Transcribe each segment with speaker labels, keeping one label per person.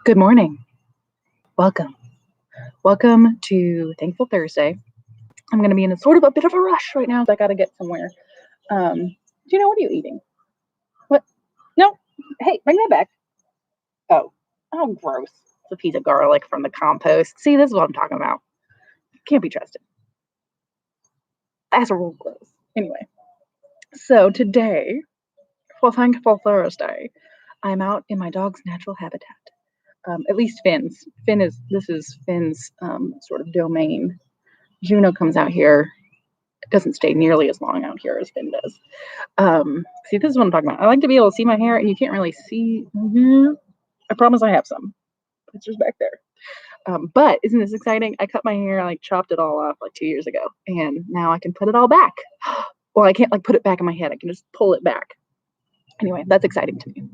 Speaker 1: Good morning. Welcome. Welcome to Thankful Thursday. I'm going to be in a sort of a bit of a rush right now. I got to get somewhere. Do you know what are you eating? What? No. Hey, bring that back. Oh. Oh, gross. It's a piece of garlic from the compost. See, this is what I'm talking about. Can't be trusted. That's a real gross. Anyway, so today, for Thankful Thursday, I'm out in my dog's natural habitat. At least Finn's. This is Finn's sort of domain. Juno comes out here. Doesn't stay nearly as long out here as Finn does. See, this is what I'm talking about. I like to be able to see my hair, and you can't really see. I promise I have some pictures back there. But isn't this exciting? I cut my hair, I chopped it all off like 2 years ago, and now I can put it all back. Well, I can't put it back in my head. I can just pull it back. Anyway, that's exciting to me.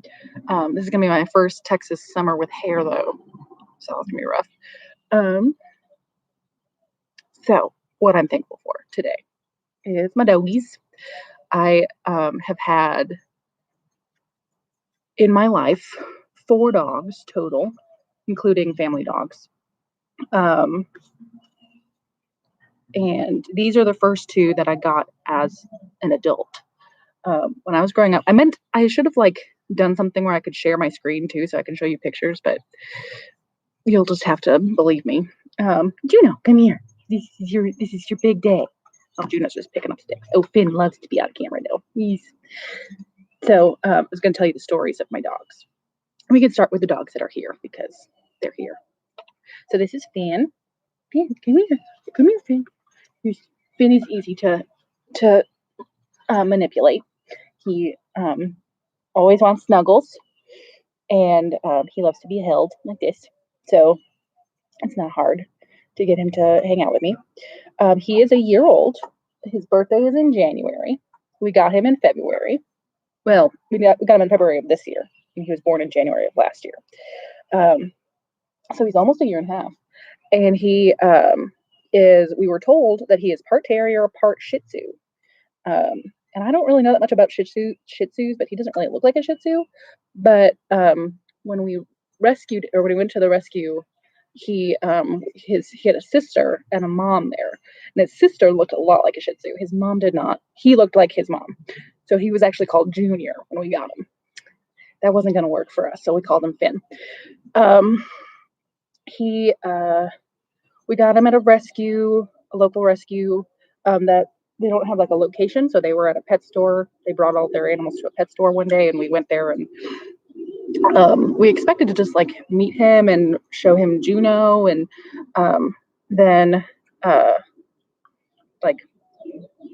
Speaker 1: This is gonna be my first Texas summer with hair, though, so it's gonna be rough. So what I'm thankful for today is my doggies. I have had in my life 4 dogs total, including family dogs. And these are the first 2 that I got as an adult. When I was growing up, I should have done something where I could share my screen too, so I can show you pictures, but you'll just have to believe me. Juno, come here. This is your big day. Oh, Juno's just picking up sticks. Oh, Finn loves to be on camera though. So I was going to tell you the stories of my dogs. We can start with the dogs that are here because they're here. So this is Finn. Finn, come here. Come here, Finn. Finn is easy to manipulate. He always wants snuggles, and he loves to be held like this. So it's not hard to get him to hang out with me. He is a year old. His birthday is in January. We got him in February. Well, we got him in February of this year, and he was born in January of last year. So he's almost a year and a half. And he we were told that he is part terrier, part Shih Tzu. And I don't really know that much about Shih Tzus, but he doesn't really look like a Shih Tzu. But when we went to the rescue, he had a sister and a mom there, and his sister looked a lot like a Shih Tzu. His mom did not. He looked like his mom, so he was actually called Junior when we got him. That wasn't going to work for us, so we called him Finn. We got him at a local rescue that they don't have a location, so they were at a pet store. They brought all their animals to a pet store one day, and we went there, and we expected to just meet him and show him Juno, and then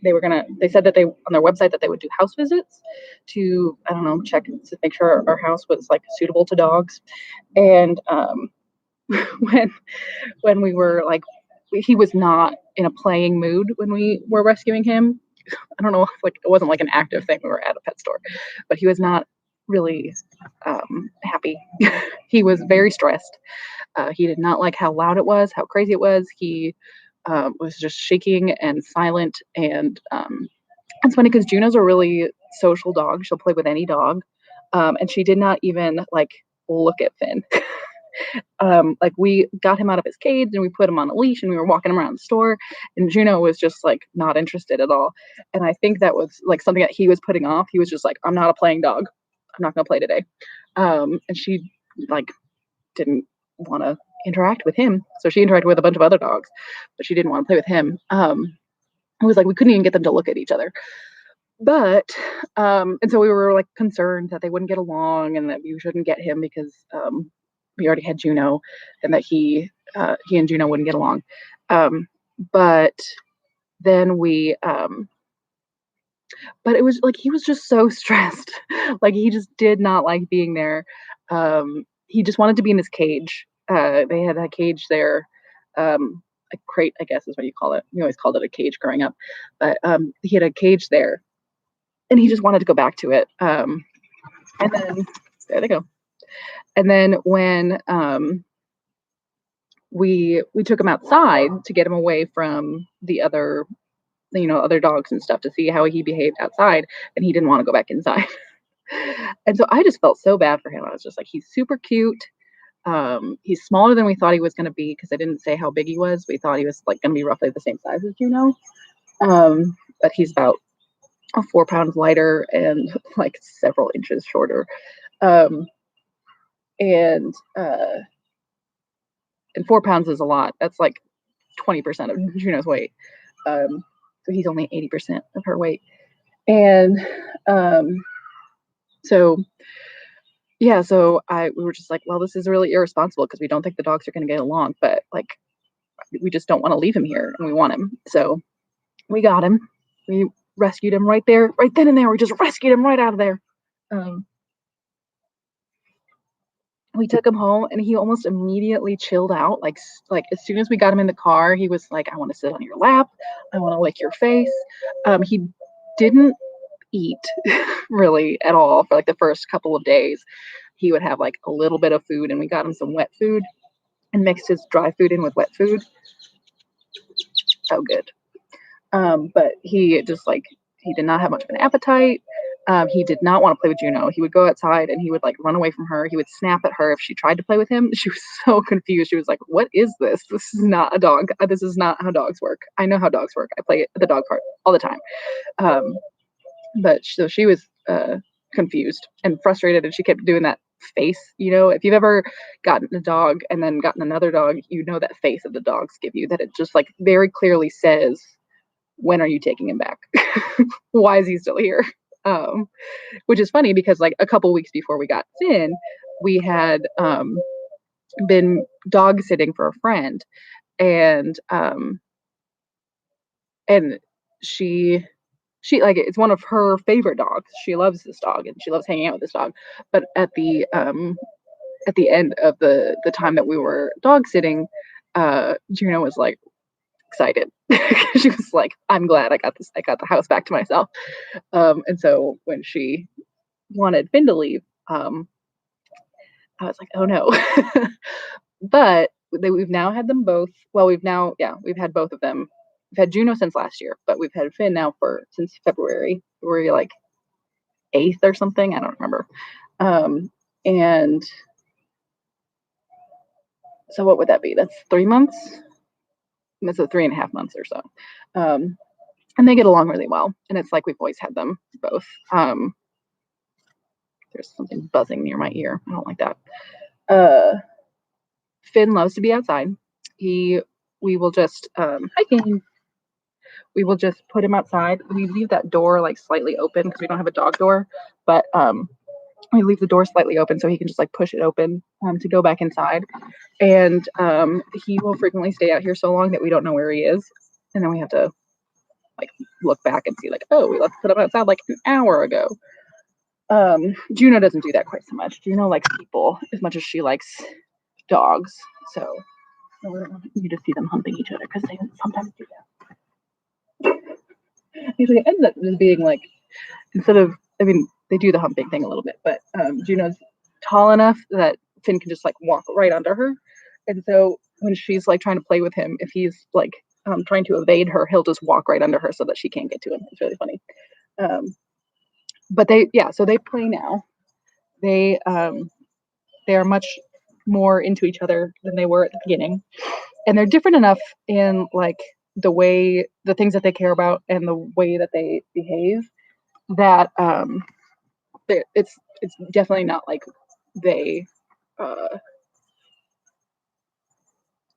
Speaker 1: they said that they on their website that they would do house visits to, I don't know, check to make sure our house was suitable to dogs. And when we were he was not in a playing mood when we were rescuing him. I don't know if it wasn't an active thing. We were at a pet store, but he was not really happy. He was very stressed. He did not like how loud it was, how crazy it was. He was just shaking and silent. And it's funny because Juno's a really social dog. She'll play with any dog. And she did not even look at Finn. We got him out of his cage and we put him on a leash and we were walking him around the store, and Juno was just not interested at all. And I think that was something that he was putting off. He was just I'm not a playing dog. I'm not going to play today. And she didn't want to interact with him. So she interacted with a bunch of other dogs, but she didn't want to play with him. It was we couldn't even get them to look at each other. But and so we were concerned that they wouldn't get along and that we shouldn't get him because we already had Juno, and that he and Juno wouldn't get along. But then but it was he was just so stressed. He just did not like being there. He just wanted to be in his cage. They had a cage there, a crate, I guess is what you call it. We always called it a cage growing up, but he had a cage there, and he just wanted to go back to it. And then there they go. And then when we took him outside to get him away from the other dogs and stuff to see how he behaved outside, and he didn't want to go back inside. And so I just felt so bad for him. I was just he's super cute. He's smaller than we thought he was going to be because I didn't say how big he was. We thought he was like going to be roughly the same size as Juno. But he's about 4 pounds lighter and like several inches shorter. Um, and uh, and 4 pounds is a lot. That's like 20% of Juno's weight. So he's only 80% of her weight. And um, so yeah, so we were just like, well, this is really irresponsible because we don't think the dogs are going to get along, but like we just don't want to leave him here and we want him. So we got him. We rescued him right there, right then and there. We just rescued him right out of there. Um, we took him home and he almost immediately chilled out. Like as soon as we got him in the car, he was like, I want to sit on your lap. I want to lick your face. He didn't eat really at all for like the first couple of days. He would have like a little bit of food and we got him some wet food and mixed his dry food in with wet food. So good. But he just like he did not have much of an appetite. He did not want to play with Juno. He would go outside and he would like run away from her. He would snap at her if she tried to play with him. She was so confused. She was like, "What is this? This is not a dog. This is not how dogs work. I know how dogs work. I play the dog part all the time." But so she was confused and frustrated, and she kept doing that face. You know, if you've ever gotten a dog and then gotten another dog, you know that face that the dogs give you, that it just like very clearly says, when are you taking him back? Why is he still here? Which is funny because like a couple weeks before we got Finn, we had been dog sitting for a friend, and and she like it's one of her favorite dogs. She loves this dog and she loves hanging out with this dog. But at the end of the time that we were dog sitting, Juno was like excited. She was like, I'm glad I got the house back to myself. And so when she wanted Finn to leave, I was like, oh no. But we've now had them both. Well, we've had both of them. We've had Juno since last year, but we've had Finn now since February. We're like 8th or something. I don't remember. And so what would that be? That's 3 months. That's 3.5 months or so. And they get along really well. And it's like we've always had them both. There's something buzzing near my ear. I don't like that. Finn loves to be outside. We will just hiking. We will just put him outside. We leave that door like slightly open because we don't have a dog door, but we leave the door slightly open so he can just like push it open to go back inside. And he will frequently stay out here so long that we don't know where he is, and then we have to like look back and see like, oh, we left put him outside like an hour ago. Juno doesn't do that quite so much. Juno likes people as much as she likes dogs, so you just see them humping each other because they sometimes do that. Usually it ends up just being like, instead of, I mean, they do the humping thing a little bit, but Juno's tall enough that Finn can just like walk right under her. And so when she's like trying to play with him, if he's like trying to evade her, he'll just walk right under her so that she can't get to him. It's really funny. But so they play now. They are much more into each other than they were at the beginning. And they're different enough in like the things that they care about and the way that they behave, that it's definitely not like they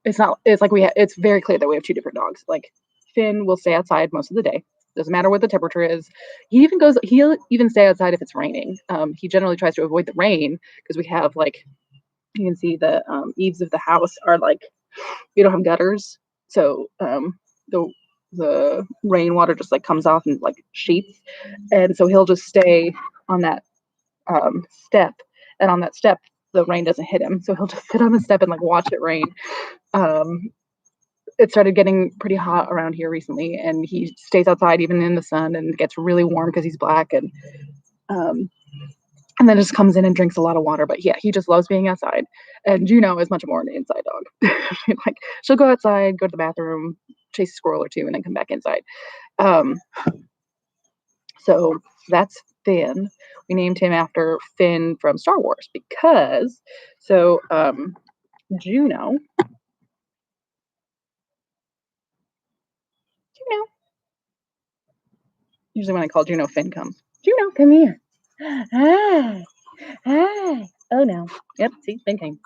Speaker 1: it's very clear that we have two different dogs. Like Finn will stay outside most of the day, doesn't matter what the temperature is. He'll even stay outside if it's raining. He generally tries to avoid the rain because we have like, you can see the eaves of the house are like, we don't have gutters, so the rainwater just like comes off in like sheets, and so he'll just stay on that step, and on that step the rain doesn't hit him, so he'll just sit on the step and like watch it rain. It started getting pretty hot around here recently, and he stays outside even in the sun and gets really warm because he's black, and then just comes in and drinks a lot of water. But yeah, he just loves being outside. And Juno is much more an inside dog. Like she'll go outside, go to the bathroom, chase a squirrel or two, and then come back inside. So that's Finn. We named him after Finn from Star Wars because so Juno, Juno. Usually when I call Juno, Finn comes. Juno, come here. Hi, hi. Oh no. Yep. See, Finn came.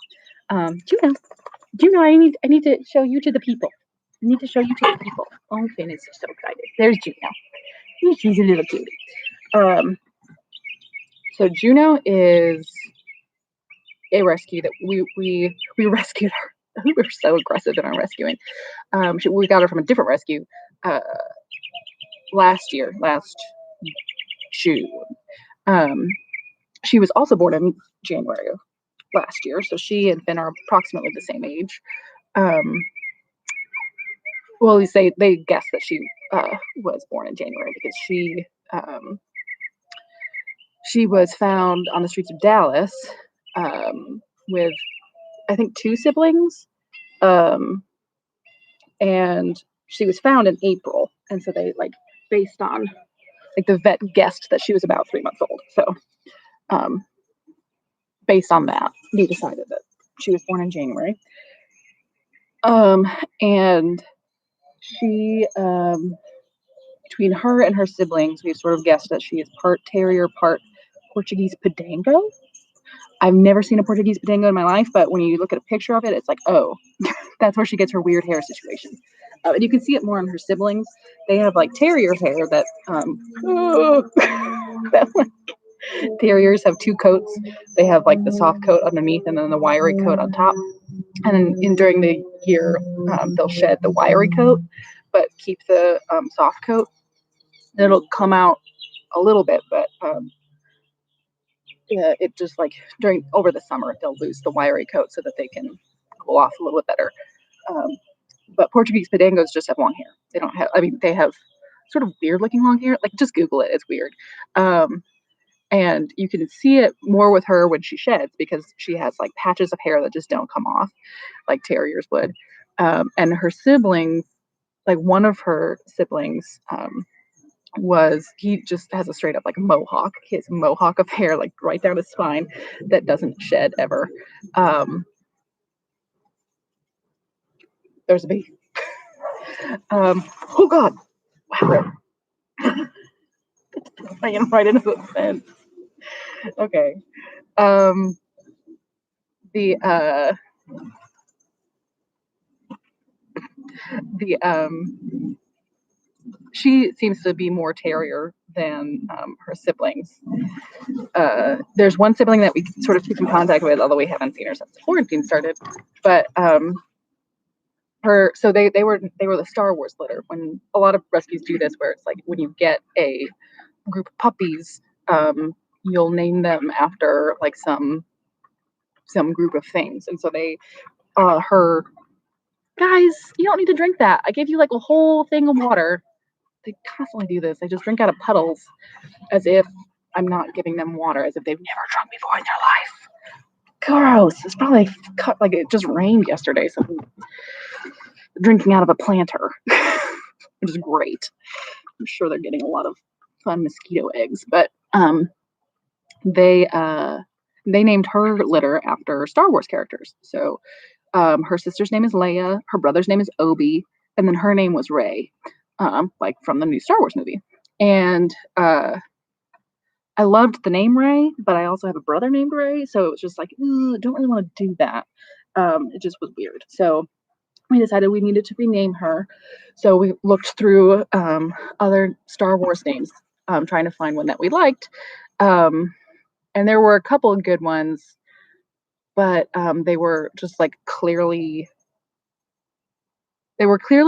Speaker 1: Juno, Juno. I need to show you to the people. I need to show you to the people. Oh, Finn is so excited. There's Juno. She's a little cutie. Um, so Juno is a rescue that we rescued her. We were so aggressive in our rescuing. We got her from a different rescue uh, last June. Um, she was also born in January of last year, so she and Finn are approximately the same age. Um, well, they guess that she was born in January because she was found on the streets of Dallas with I think two siblings, and she was found in April, and so they based on the vet guessed that she was about 3 months old. So um, based on that, they decided that she was born in January. And she between her and her siblings, we've sort of guessed that she is part terrier, part Portuguese Podengo. I've never seen a Portuguese Podengo in my life, but when you look at a picture of it, it's like, oh, that's where she gets her weird hair situation. And you can see it more on her siblings. They have terrier hair that, terriers have two coats. They have the soft coat underneath and then the wiry coat on top. And then during the year, they'll shed the wiry coat, but keep the soft coat. And it'll come out a little bit, but yeah, it just during over the summer they'll lose the wiry coat so that they can cool off a little bit better. Um, but Portuguese Podengos just have long hair. They don't have. I mean, they have sort of weird looking long hair. Just Google it. It's weird. And you can see it more with her when she sheds because she has patches of hair that just don't come off like terriers would. And her siblings, one of her siblings, he just has a straight up mohawk. He has a mohawk of hair right down his spine that doesn't shed ever. There's a bee. Oh God! Wow. I am right into the fence. Okay. The the she seems to be more terrier than her siblings. There's one sibling that we sort of keep in contact with, although we haven't seen her since quarantine started. But so they were the Star Wars litter. When a lot of rescues do this, where it's when you get a group of puppies, you'll name them after some group of things. And so they her guys, you don't need to drink that. I gave you a whole thing of water. They constantly do this. They just drink out of puddles as if I'm not giving them water, as if they've never drunk before in their life. Gross. It's probably it just rained yesterday, so I'm drinking out of a planter, which is great. I'm sure they're getting a lot of fun mosquito eggs, but they named her litter after Star Wars characters. So her sister's name is Leia, her brother's name is Obi, and then her name was Rey, from the new Star Wars movie. And I loved the name Rey, but I also have a brother named Rey, so it was just I don't really want to do that. It just was weird. So we decided we needed to rename her. So we looked through other Star Wars names, trying to find one that we liked. And there were a couple of good ones, but they were just clearly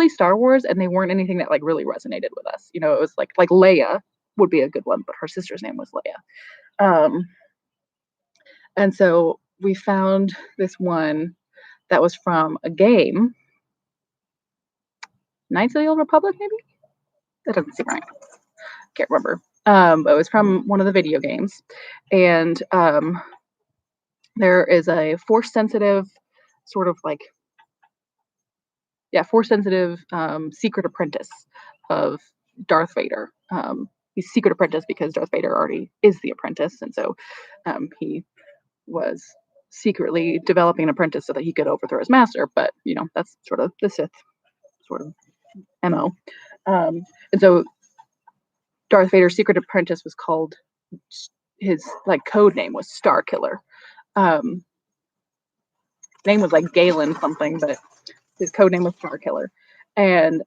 Speaker 1: Star Wars, and they weren't anything that really resonated with us. It was like Leia would be a good one, but her sister's name was Leia. And so we found this one that was from a game, Knights of the Old Republic, maybe? That doesn't seem right. Can't remember. It was from one of the video games, and there is a force sensitive sort of force sensitive secret apprentice of Darth Vader. he's secret apprentice because Darth Vader already is the apprentice, and so he was secretly developing an apprentice so that he could overthrow his master. But that's sort of the Sith sort of MO. And so Darth Vader's secret apprentice was called, his like code name was Star Killer. Name was like Galen something, but his code name was Star Killer. And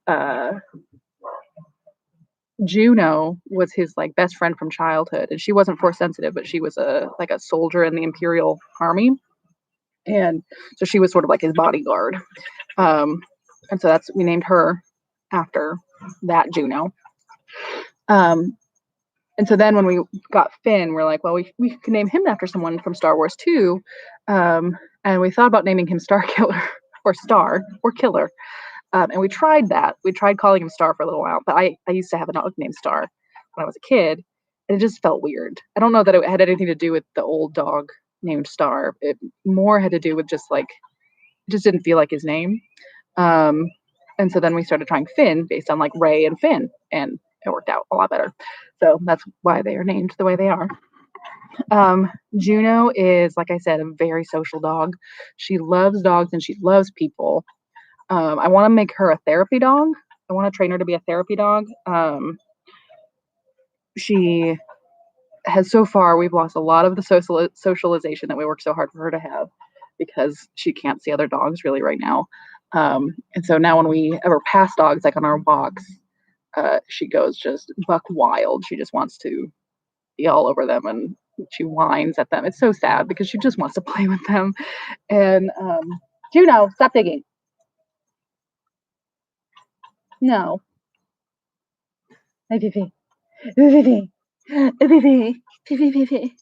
Speaker 1: Juno was his like best friend from childhood, and she wasn't force sensitive, but she was a soldier in the Imperial Army, and so she was sort of like his bodyguard. And so we named her after that Juno. And so then when we got Finn, we're like, well, we can name him after someone from Star Wars too. And we thought about naming him Star Killer or Star or Killer. And we tried that. We tried calling him Star for a little while, but I used to have a dog named Star when I was a kid, and it just felt weird. I don't know that it had anything to do with the old dog named Star. It more had to do with just like, it just didn't feel like his name. And so then we started trying Finn based on like Ray and Finn, and it worked out a lot better. So that's why they are named the way they are. Juno is, like I said, a very social dog. She loves dogs and she loves people. I want to make her a therapy dog. I want to train her to be a therapy dog. She has, so far, we've lost a lot of the socialization that we worked so hard for her to have because she can't see other dogs really right now. And so now when we ever pass dogs, like on our walks, she goes just buck wild. She just wants to be all over them, and she whines at them. It's so sad because she just wants to play with them. And Juno, stop digging. No. Hi, Fifi. Fifi. Fifi. Fifi. Fifi.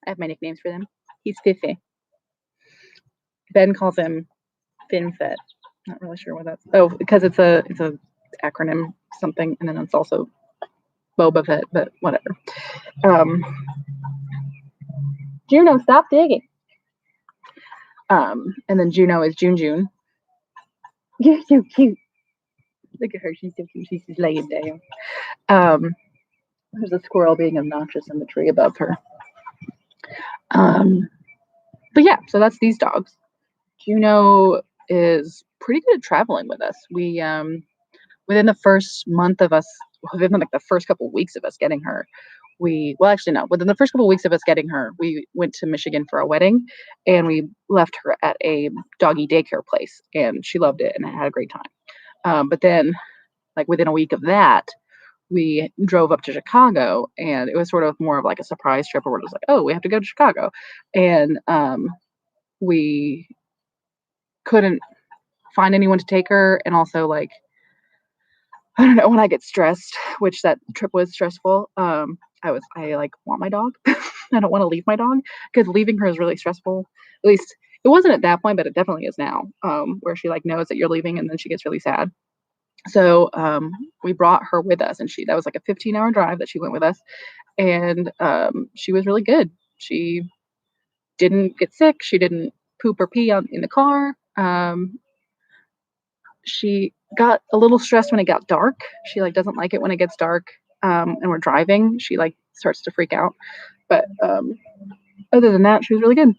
Speaker 1: I have my nicknames for them. He's Fifi. Ben calls him FinFet. Not really sure what that's. Oh, because it's a acronym something, and then it's also Boba Fett, but whatever. Juno, stop digging. And then Juno is June. You're so cute. Look at her. She's so cute. She's just laying down. There's a squirrel being obnoxious in the tree above her. But yeah, so that's these dogs. Juno is pretty good at traveling with us. We within the first month of us, within like the first couple of weeks of us getting her, within the first couple of weeks of us getting her, we went to Michigan for a wedding, and we left her at a doggy daycare place, and she loved it and had a great time. But then, like within a week of that, we drove up to Chicago, and it was sort of more of like a surprise trip where we're just like, oh, we have to go to Chicago. And we couldn't find anyone to take her. And also, like, I don't know, when I get stressed, which that trip was stressful, I like want my dog. I don't want to leave my dog because leaving her is really stressful. At least it wasn't at that point, but it definitely is now, where she like knows that you're leaving and then she gets really sad. So we brought her with us, and that was like a 15-hour drive that she went with us, and she was really good. She didn't get sick. She didn't poop or pee in the car. She got a little stressed when it got dark. She like doesn't like it when it gets dark, and we're driving. She like starts to freak out. But other than that, she was really good.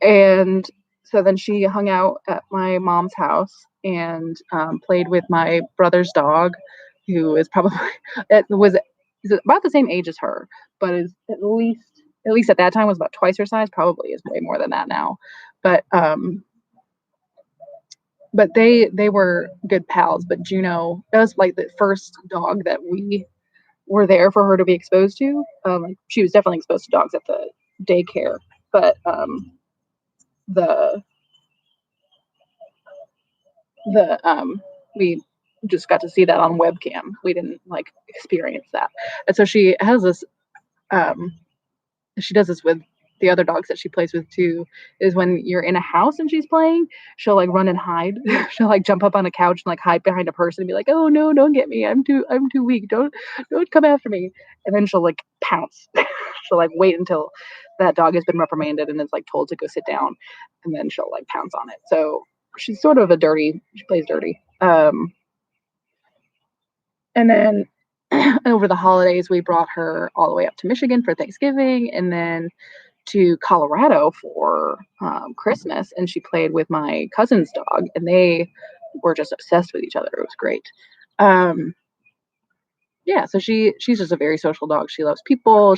Speaker 1: And so then she hung out at my mom's house and played with my brother's dog, who is probably is about the same age as her, but is at least at that time was about twice her size. Probably is way more than that now. But they were good pals. But Juno, that was like the first dog that we were there for her to be exposed to. She was definitely exposed to dogs at the daycare, but the we just got to see that on webcam. We didn't like experience that. And so she has this she does this with the other dogs that she plays with too, is when you're in a house and she's playing, she'll like run and hide. She'll like jump up on a couch and like hide behind a person and be like, oh no, don't get me, I'm too weak, don't come after me. And then she'll like pounce. She'll like wait until that dog has been reprimanded and is like told to go sit down, and then she'll like pounce on it. So she's sort of she plays dirty. And then Over the holidays, we brought her all the way up to Michigan for Thanksgiving and then to Colorado for Christmas. And she played with my cousin's dog, and they were just obsessed with each other. It was great. Um, yeah, so she's just a very social dog. She loves people.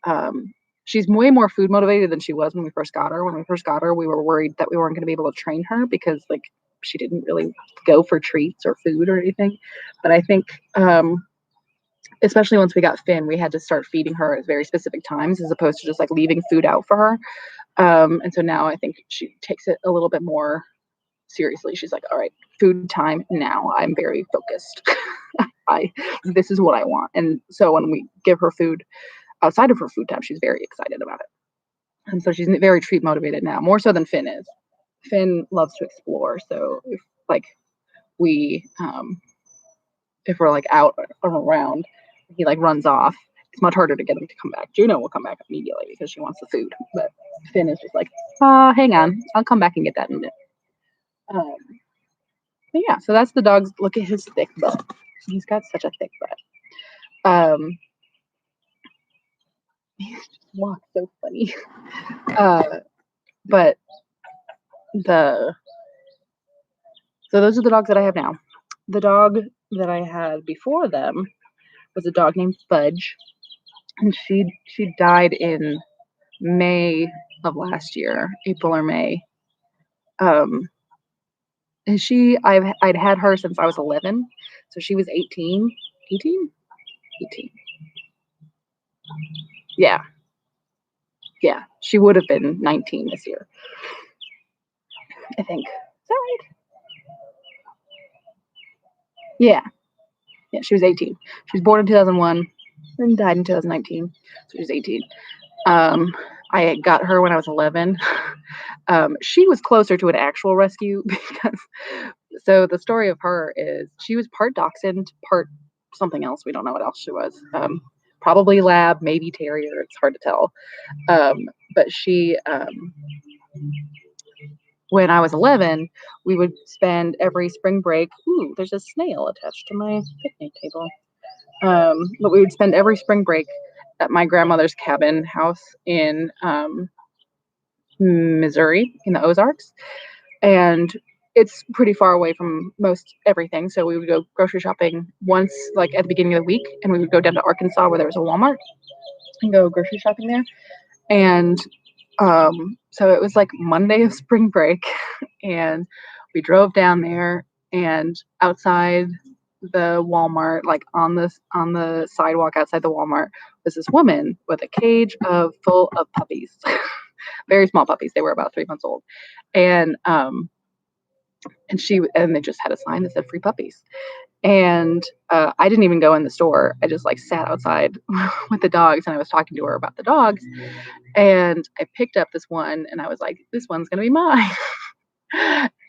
Speaker 1: Um, she's way more food motivated than she was when we first got her. When we first got her, we were worried that we weren't going to be able to train her because like she didn't really go for treats or food or anything. But I think especially once we got Finn, we had to start feeding her at very specific times as opposed to just like leaving food out for her. And so now I think she takes it a little bit more seriously. She's like, all right, food time now. I'm very focused. I This is what I want. And so when we give her food outside of her food time, she's very excited about it. And so she's very treat motivated now, more so than Finn is. Finn loves to explore. So if like we if we're like out or around, he like runs off. It's much harder to get him to come back. Juno will come back immediately because she wants the food, but Finn is just like, hang on, I'll come back and get that in a minute. Um, but yeah, so that's the dog's. Look at his thick butt. He's got such a thick butt. He just walks so funny. But the so those are the dogs that I have now. The dog that I had before them was a dog named Fudge, and she died in May of last year, April or May. Um, and I'd had her since I was 11, so she was 18, 18, 18. Yeah, yeah, she would have been 19 this year, I think. Is that right? Yeah, yeah, she was 18. She was born in 2001 and died in 2019, so she was 18. I got her when I was 11. She was closer to an actual rescue because so the story of her is she was part dachshund, part something else. We don't know what else she was. Probably lab, maybe terrier. It's hard to tell. But when I was 11, we would spend every spring break. Ooh, there's a snail attached to my picnic table. But we would spend every spring break at my grandmother's cabin house in Missouri in the Ozarks. And it's pretty far away from most everything. So we would go grocery shopping once, like at the beginning of the week, and we would go down to Arkansas where there was a Walmart and go grocery shopping there. And so it was like Monday of spring break, and we drove down there, and outside the Walmart, like on the sidewalk outside the Walmart, was this woman with a cage full of puppies, very small puppies. They were about 3 months old, and they just had a sign that said free puppies. And I didn't even go in the store. I just like sat outside with the dogs, and I was talking to her about the dogs. And I picked up this one, and I was like, "This one's gonna be mine."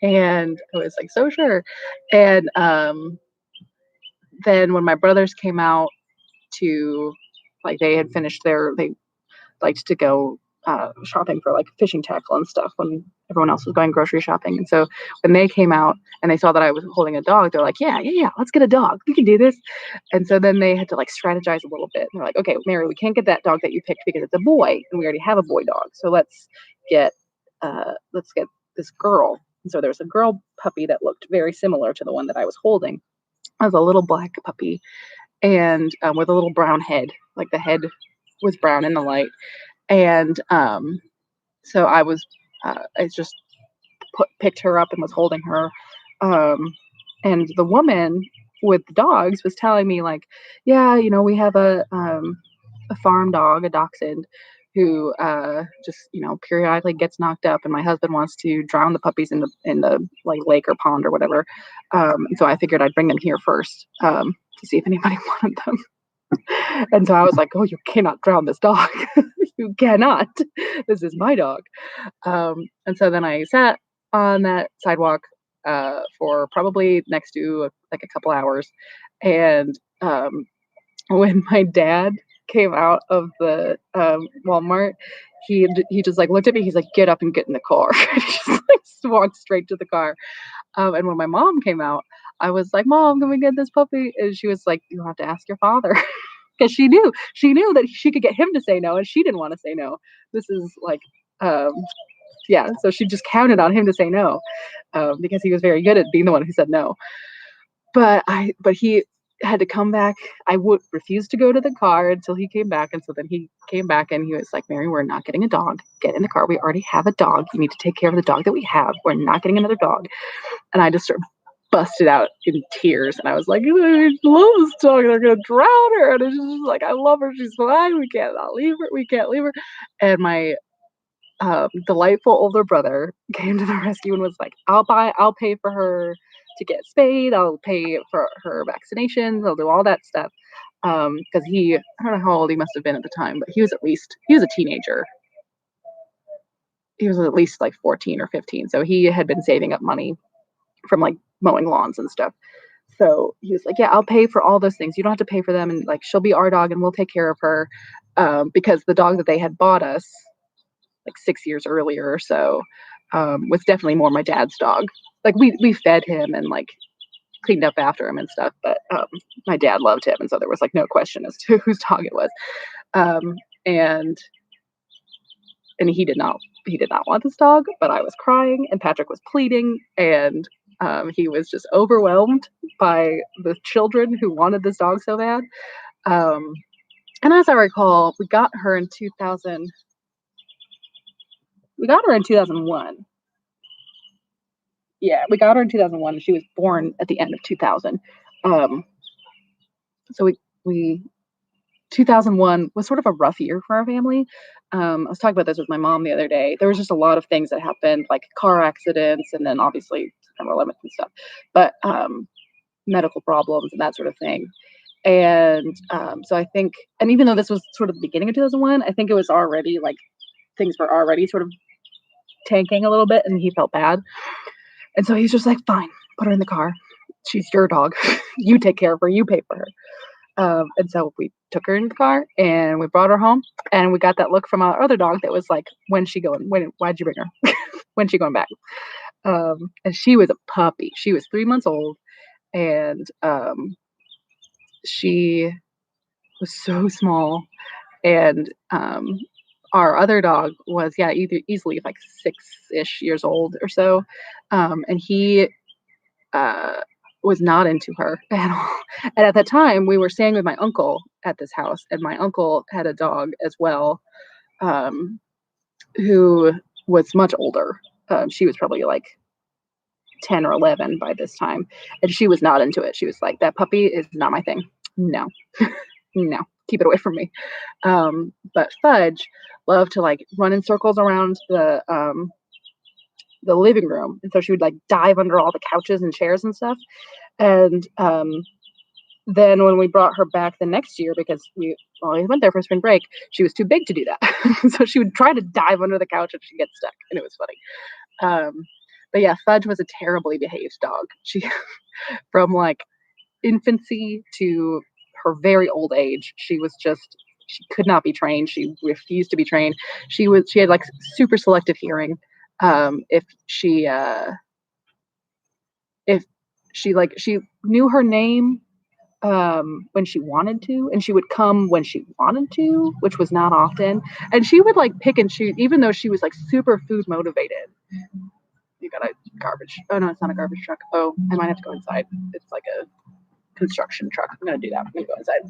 Speaker 1: And I was like, "So sure." And then when my brothers came out to, like, they had finished they liked to go shopping for like fishing tackle and stuff when everyone else was going grocery shopping. And so when they came out and they saw that I was holding a dog, they're like, yeah, let's get a dog. We can do this. And so then they had to like strategize a little bit. They're like, okay, Mary, we can't get that dog that you picked because it's a boy and we already have a boy dog. So get let's get this girl. And so there was a girl puppy that looked very similar to the one that I was holding. It was a little black puppy and with a little brown head. Like the head was brown in the light. And so I just picked her up and was holding her. And the woman with the dogs was telling me like, yeah, we have a farm dog, a dachshund, who just periodically gets knocked up, and my husband wants to drown the puppies in the like lake or pond or whatever. And so I figured I'd bring them here first to see if anybody wanted them. And so I was like, oh, you cannot drown this dog. You cannot. This is my dog. And so then I sat on that sidewalk for probably next to like a couple hours. And when my dad came out of the Walmart, he just like looked at me. He's like, get up and get in the car. He just like walked straight to the car. And when my mom came out, I was like, "Mom, can we get this puppy?" And she was like, "You'll have to ask your father." 'Cause she knew that she could get him to say no, and she didn't wanna say no. This is like, um yeah, so she just counted on him to say no, because he was very good at being the one who said no. But he had to come back. I would refuse to go to the car until he came back, and so then he came back and he was like, "Mary, we're not getting a dog. Get in the car. We already have a dog. You need to take care of the dog that we have. We're not getting another dog." And I just sort of busted out in tears, and I was like, "I love this dog, they're gonna drown her." And it's just like, "I love her, she's fine, we can't not leave her, we can't leave her." And my, delightful older brother came to the rescue and was like, I'll pay for her to get spayed, I'll pay for her vaccinations, I'll do all that stuff." Because I don't know how old he must have been at the time, but he was a teenager. He was at least, like, 14 or 15, so he had been saving up money from, like, mowing lawns and stuff. So he was like, "Yeah, I'll pay for all those things. You don't have to pay for them, and, like, she'll be our dog, and we'll take care of her." Because the dog that they had bought us, like, 6 years earlier or so, was definitely more my dad's dog. Like, we fed him and, like, cleaned up after him and stuff, but, my dad loved him, and so there was, like, no question as to whose dog it was. Um, and and he did not want this dog, but I was crying and Patrick was pleading, and he was just overwhelmed by the children who wanted this dog so bad. Um, and as I recall, we got her in 2001. Yeah, we got her in 2001 and she was born at the end of 2000. Um, so we 2001 was sort of a rough year for our family. I was talking about this with my mom the other day. There was just a lot of things that happened, like car accidents, and then obviously September 11th and stuff, but medical problems and that sort of thing. And so I think, and even though this was sort of the beginning of 2001, I think it was already like things were already sort of tanking a little bit, and he felt bad. And so he's just like, "Fine, put her in the car. She's your dog. You take care of her. You pay for her." And so we took her in the car and we brought her home, and we got that look from our other dog that was like, "When's she going? Why'd you bring her? When's she going back?" And she was a puppy. She was 3 months old, and she was so small. And our other dog was, yeah, either easily like 6-ish years old or so. And he uh, was not into her at all. And at the time, we were staying with my uncle at this house, and my uncle had a dog as well, um, who was much older. She was probably like 10 or 11 by this time, and she was not into it. She was like, "That puppy is not my thing. No, no, keep it away from me." But Fudge loved to like run in circles around the living room, and so she would like dive under all the couches and chairs and stuff. And then when we brought her back the next year, because we always went there for spring break, she was too big to do that. So she would try to dive under the couch and she'd get stuck, and it was funny. But yeah, Fudge was a terribly behaved dog. She, from like infancy to her very old age, she could not be trained. She refused to be trained. She had like super selective hearing. If she knew her name when she wanted to, and she would come when she wanted to, which was not often. And she would like pick and choose, even though she was like super food motivated. You got a garbage. Oh no, it's not a garbage truck. Oh, I might have to go inside. It's like a construction truck. I'm gonna do that. I'm gonna go inside.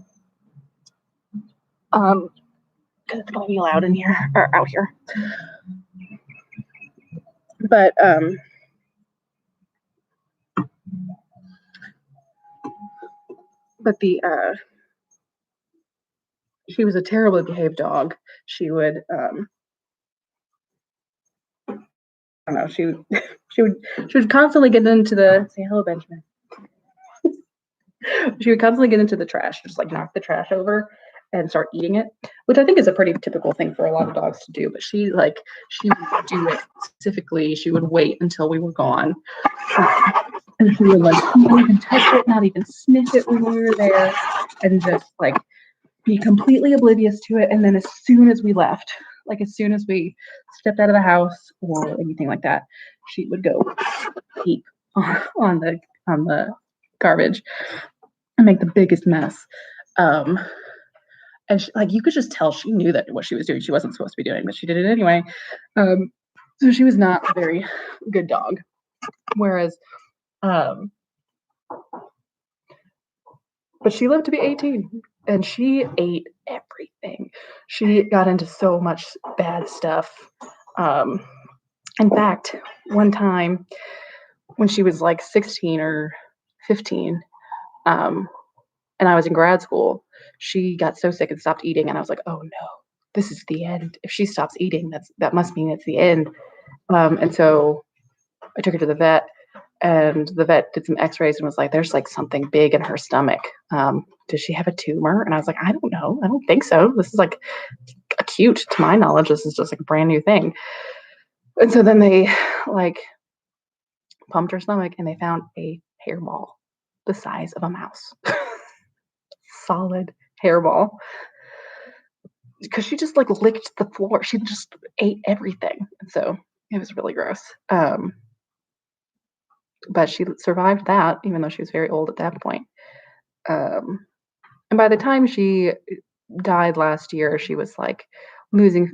Speaker 1: Because it's gonna be loud in here or out here. But she was a terribly behaved dog. She would I don't know, she would constantly get into the say hello, Benjamin. She would constantly get into the trash, just like knock the trash over and start eating it, which I think is a pretty typical thing for a lot of dogs to do. But she would do it specifically. She would wait until we were gone, and she would like not even touch it, not even sniff it when we were there, and just like be completely oblivious to it. And then as soon as we left, like as soon as we stepped out of the house or anything like that, she would go peep on the garbage and make the biggest mess. Um, and she, like you could just tell she knew that what she was doing she wasn't supposed to be doing, but she did it anyway. Um, so she was not a very good dog. Whereas, um, but she lived to be 18 and she ate everything. She got into so much bad stuff. Um, in fact, one time when she was like 16 or 15, um, and I was in grad school, she got so sick and stopped eating, and I was like, "Oh no, this is the end. If she stops eating, that must mean it's the end." And so I took her to the vet, and the vet did some X-rays and was like, "There's like something big in her stomach. Does she have a tumor?" And I was like, "I don't know. I don't think so. This is like acute, to my knowledge. This is just like a brand new thing." And so then they like pumped her stomach, and they found a hairball the size of a mouse, solid hairball, because she just like licked the floor. She just ate everything. And so it was really gross. But she survived that, even though she was very old at that point. Um, and by the time she died last year, she was like losing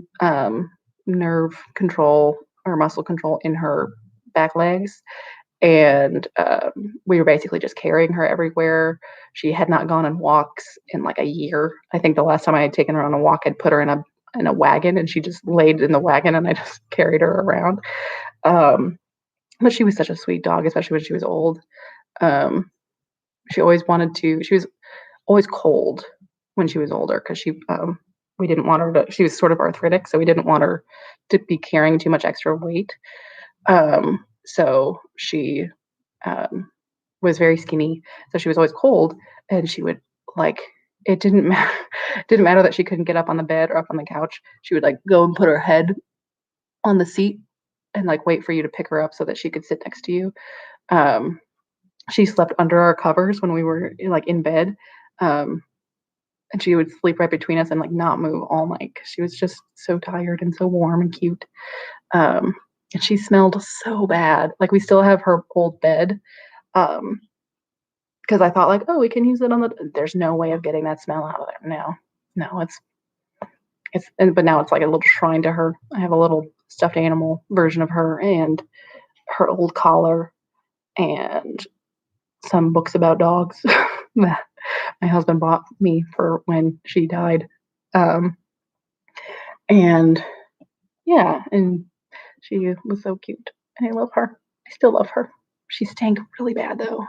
Speaker 1: nerve control or muscle control in her back legs. And we were basically just carrying her everywhere. She had not gone on walks in like a year. I think the last time I had taken her on a walk, I'd put her in a wagon, and she just laid in the wagon, and I just carried her around. But she was such a sweet dog, especially when she was old. Um, she always wanted to. She was always cold when she was older because we didn't want her to. She was sort of arthritic, so we didn't want her to be carrying too much extra weight. So she um, was very skinny, so she was always cold, and she would like it didn't matter didn't matter that she couldn't get up on the bed or up on the couch. She would like go and put her head on the seat and like wait for you to pick her up so that she could sit next to you. Um, she slept under our covers when we were like in bed. Um, and she would sleep right between us and like not move all night 'cause she was just so tired and so warm and cute. Um, and she smelled so bad. Like we still have her old bed. Um, because I thought like, oh, we can use it on the. There's no way of getting that smell out of there. No, no, but now it's like a little shrine to her. I have a little stuffed animal version of her and her old collar and some books about dogs that my husband bought me for when she died. Um, and yeah, and she was so cute, and I love her. I still love her. She stank really bad though.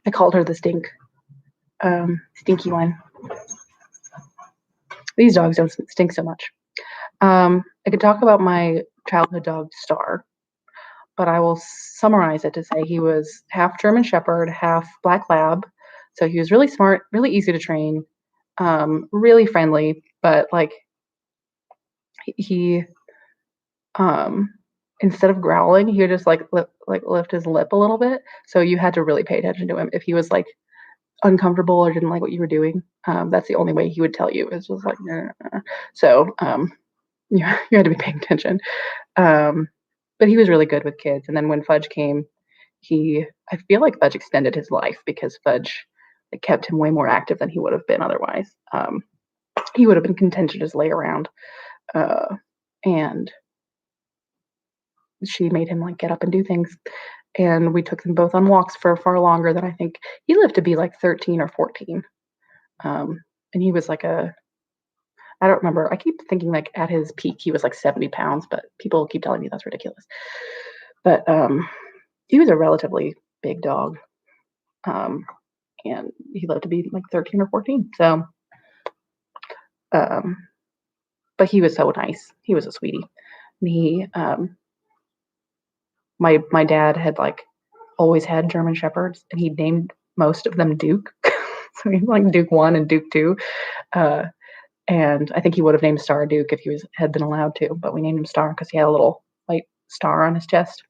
Speaker 1: I called her the stinky one. These dogs don't stink so much. I could talk about my childhood dog, Star, but I will summarize it to say he was half German Shepherd, half Black Lab. So he was really smart, really easy to train, really friendly, but like he, um, instead of growling, he would just like lift his lip a little bit. So you had to really pay attention to him if he was like uncomfortable or didn't like what you were doing. That's the only way he would tell you. It was just like, "Nah, nah, nah." So you had to be paying attention. Um, but he was really good with kids. And then when Fudge came, I feel like Fudge extended his life because Fudge like, kept him way more active than he would have been otherwise. He would have been content to just lay around. Uh, and she made him like get up and do things. And we took them both on walks for far longer than I think he lived to be like 13 or 14. And he was like I don't remember. I keep thinking like at his peak he was like 70 pounds, but people keep telling me that's ridiculous. But he was a relatively big dog. Um, and he lived to be like 13 or 14. So, um, but he was so nice. He was a sweetie. And my dad had like always had German shepherds, and he named most of them Duke. So he like Duke one and Duke two. Uh, and I think he would have named Star Duke if he had been allowed to, but we named him Star because he had a little white star on his chest.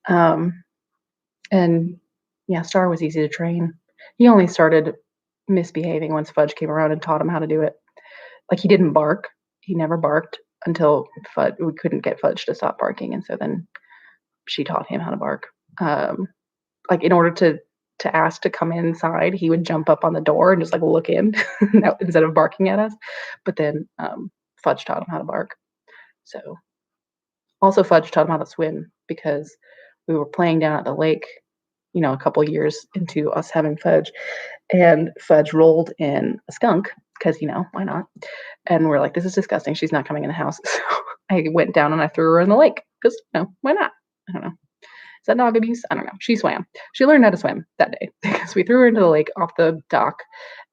Speaker 1: Um, and yeah, Star was easy to train. He only started misbehaving once Fudge came around and taught him how to do it. Like he didn't bark. He never barked until we couldn't get Fudge to stop barking, and so then she taught him how to bark. like in order to ask to come inside, he would jump up on the door and just like look in instead of barking at us. But then Fudge taught him how to bark. So also Fudge taught him how to swim because we were playing down at the lake, a couple years into us having Fudge, and Fudge rolled in a skunk because why not? And we're like, this is disgusting. She's not coming in the house. So I went down and I threw her in the lake because why not? I don't know. Is that dog abuse? I don't know. She swam. She learned how to swim that day because we threw her into the lake off the dock,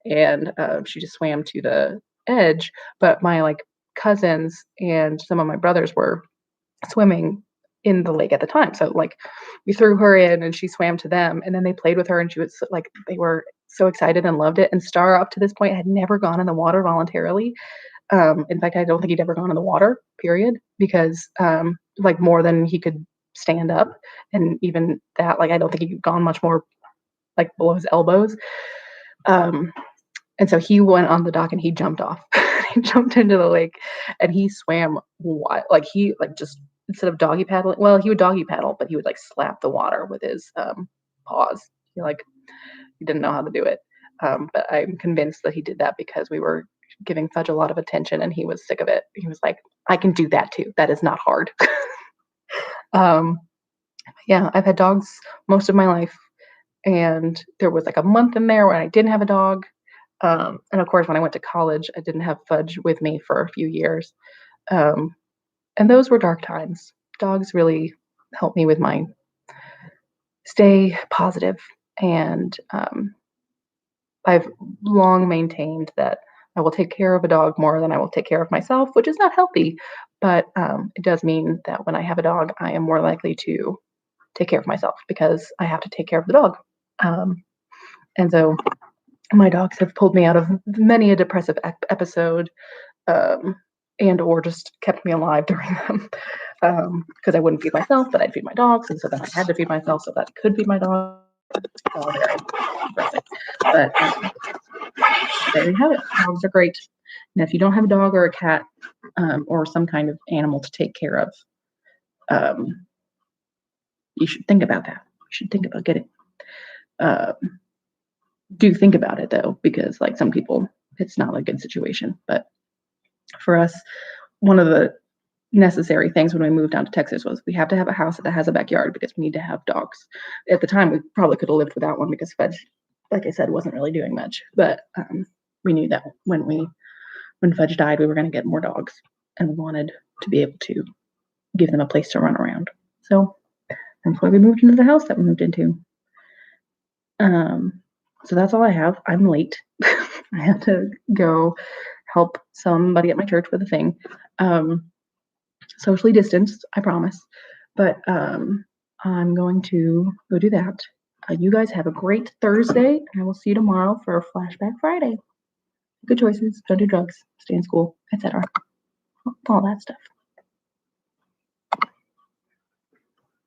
Speaker 1: and she just swam to the edge. But my like cousins and some of my brothers were swimming in the lake at the time. So like we threw her in and she swam to them, and then they played with her and she was like they were so excited and loved it. And Star up to this point had never gone in the water voluntarily. In fact, I don't think he'd ever gone in the water, period, because like more than he could stand up. And even that, like I don't think he'd gone much more like below his elbows. And so he went on the dock and he jumped off. He jumped into the lake and he swam wild. Like he like just instead of doggy paddling, well, he would doggy paddle, but he would like slap the water with his paws. He didn't know how to do it. But I'm convinced that he did that because we were giving Fudge a lot of attention and he was sick of it. He was like, I can do that too. That is not hard. Yeah, I've had dogs most of my life. And there was like a month in there when I didn't have a dog. And of course, when I went to college, I didn't have Fudge with me for a few years. Um, and those were dark times. Dogs really helped me with my stay positive. And I've long maintained that I will take care of a dog more than I will take care of myself, which is not healthy. But it does mean that when I have a dog, I am more likely to take care of myself because I have to take care of the dog. And so my dogs have pulled me out of many a depressive episode, and or just kept me alive during them, because I wouldn't feed myself, but I'd feed my dogs, and so then I had to feed myself so that I could feed my dog. All very depressing. But there you have it. Dogs are great. And if you don't have a dog or a cat, or some kind of animal to take care of, you should think about that. You should think about getting. Do think about it though, because like some people, it's not a good situation. But for us, one of the necessary things when we moved down to Texas was we have to have a house that has a backyard because we need to have dogs. At the time, we probably could have lived without one because Fudge, like I said, wasn't really doing much. But we knew that when Fudge died, we were going to get more dogs, and we wanted to be able to give them a place to run around. So that's why we moved into the house that we moved into. So that's all I have. I'm late. I have to go help somebody at my church with a thing. Socially distanced, I promise. But I'm going to go do that. You guys have a great Thursday, and I will see you tomorrow for Flashback Friday. Good choices. Don't do drugs. Stay in school, etc. All that stuff.